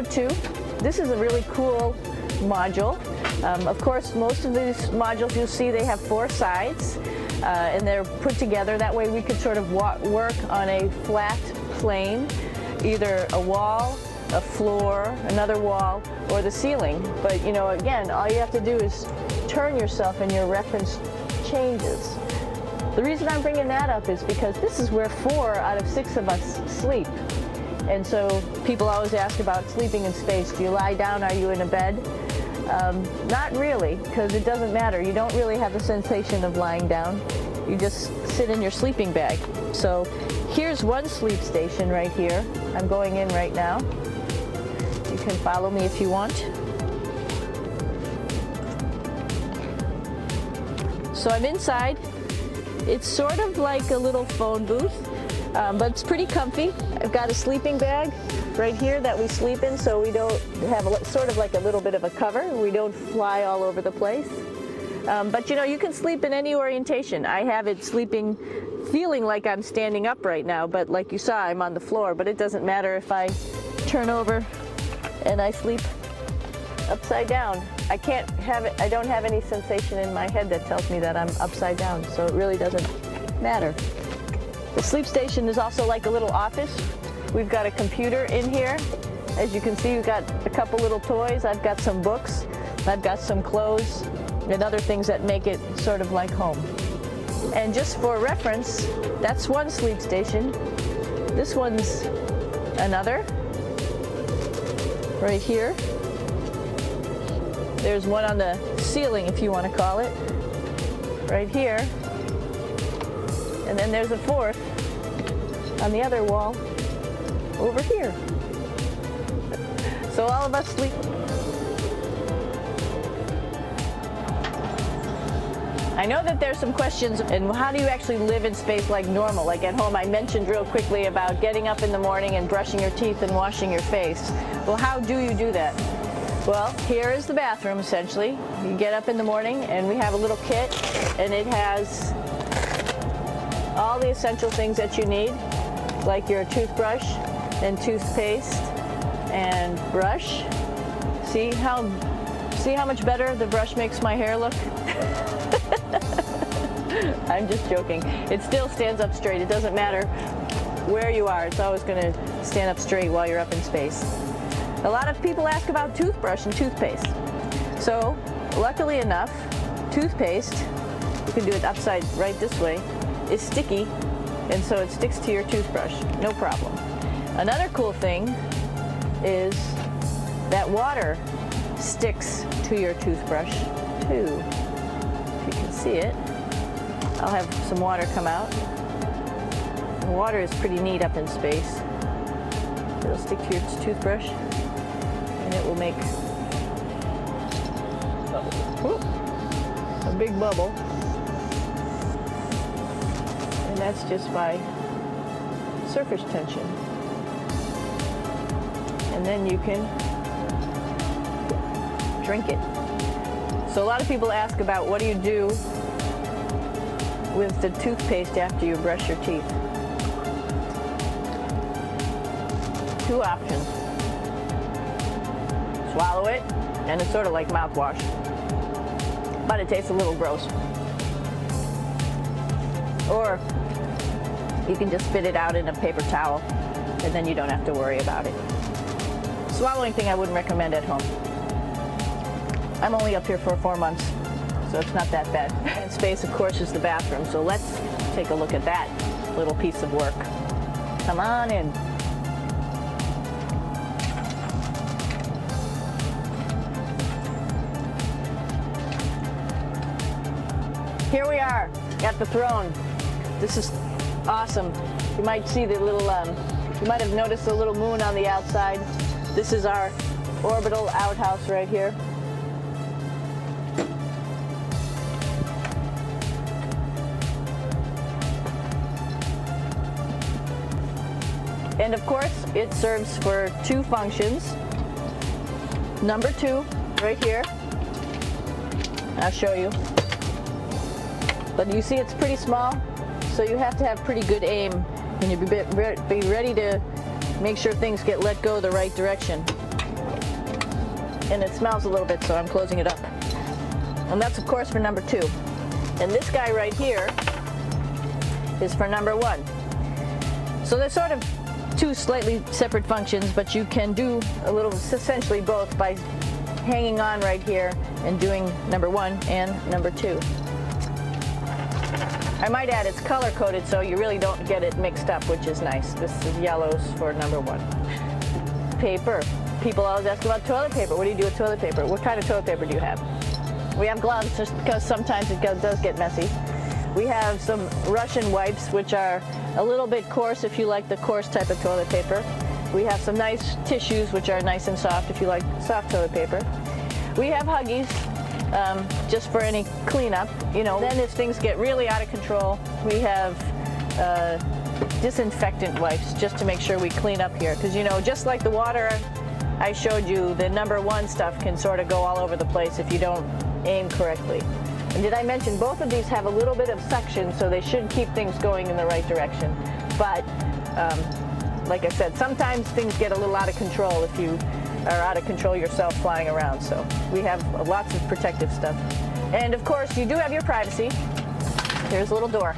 2. This is a really cool module. Of course, most of these modules you'll see they have 4 sides, and they're put together. That way we could sort of work on a flat plane, either a wall, a floor, another wall, or the ceiling. But you know, again, all you have to do is turn yourself and your reference changes. The reason I'm bringing that up is because this is where 4 out of 6 of us sleep. And so people always ask about sleeping in space. Do you lie down? Are you in a bed? Not really, because it doesn't matter. You don't really have the sensation of lying down. You just sit in your sleeping bag. So here's one sleep station right here. I'm going in right now. You can follow me if you want. So I'm inside. It's sort of like a little phone booth, but it's pretty comfy. I've got a sleeping bag right here that we sleep in, so we don't have sort of like a little bit of a cover. We don't fly all over the place. But you know, you can sleep in any orientation. I have it sleeping, feeling like I'm standing up right now, but like you saw, I'm on the floor. But it doesn't matter if I turn over and I sleep upside down. I can't have it, I don't have any sensation in my head that tells me that I'm upside down, so it really doesn't matter. The sleep station is also like a little office. We've got a computer in here. As you can see, we've got a couple little toys. I've got some books. I've got some clothes and other things that make it sort of like home. And just for reference, that's one sleep station. This one's another, right here. There's one on the ceiling, if you want to call it, right here. And then there's a 4th on the other wall over here. So all of us sleep. I know that there's some questions, and how do you actually live in space like normal, like at home? I mentioned real quickly about getting up in the morning and brushing your teeth and washing your face. Well, how do you do that? Well, here is the bathroom, essentially. You get up in the morning, and we have a little kit, and it has all the essential things that you need, like your toothbrush and toothpaste and brush. See how much better the brush makes my hair look? I'm just joking. It still stands up straight. It doesn't matter where you are. It's always going to stand up straight while you're up in space. A lot of people ask about toothbrush and toothpaste. So, luckily enough, toothpaste, you can do it upside right this way, is sticky, and so it sticks to your toothbrush, no problem. Another cool thing is that water sticks to your toothbrush too. If you can see it, I'll have some water come out. The water is pretty neat up in space. It'll stick to your toothbrush, and it will make a big bubble. And that's just by surface tension. And then you can drink it. So a lot of people ask about what do you do with the toothpaste after you brush your teeth. 2 options. Swallow it, and it's sort of like mouthwash, but it tastes a little gross. Or you can just spit it out in a paper towel, and then you don't have to worry about it. Swallowing thing I wouldn't recommend at home. I'm only up here for 4 months, so it's not that bad. In space, of course, is the bathroom, so let's take a look at that little piece of work. Come on in. Here we are at the throne. This is awesome. You might see the little, you might have noticed the little moon on the outside. This is our orbital outhouse right here. And of course, it serves for 2 functions. Number 2, right here. I'll show you. But you see it's pretty small, so you have to have pretty good aim, and you be ready to make sure things get let go the right direction. and it smells a little bit, so I'm closing it up. And that's, of course, for number 2. And this guy right here is for number 1. So they're sort of 2 slightly separate functions, but you can do a little, essentially both, by hanging on right here and doing number 1 and number 2. I might add it's color coded so you really don't get it mixed up, which is nice. This is yellows for number 1. Paper. People always ask about toilet paper. What do you do with toilet paper? What kind of toilet paper do you have? We have gloves just because sometimes it does get messy. We have some Russian wipes, which are a little bit coarse if you like the coarse type of toilet paper. We have some nice tissues, which are nice and soft if you like soft toilet paper. We have Huggies, just for any cleanup. You know, then if things get really out of control, we have disinfectant wipes just to make sure we clean up here. Because, you know, just like the water I showed you, the number 1 stuff can sort of go all over the place if you don't aim correctly. And did I mention both of these have a little bit of suction, so they should keep things going in the right direction. But like I said, sometimes things get a little out of control if you are out of control yourself flying around. So we have lots of protective stuff. And of course, you do have your privacy. Here's a little door.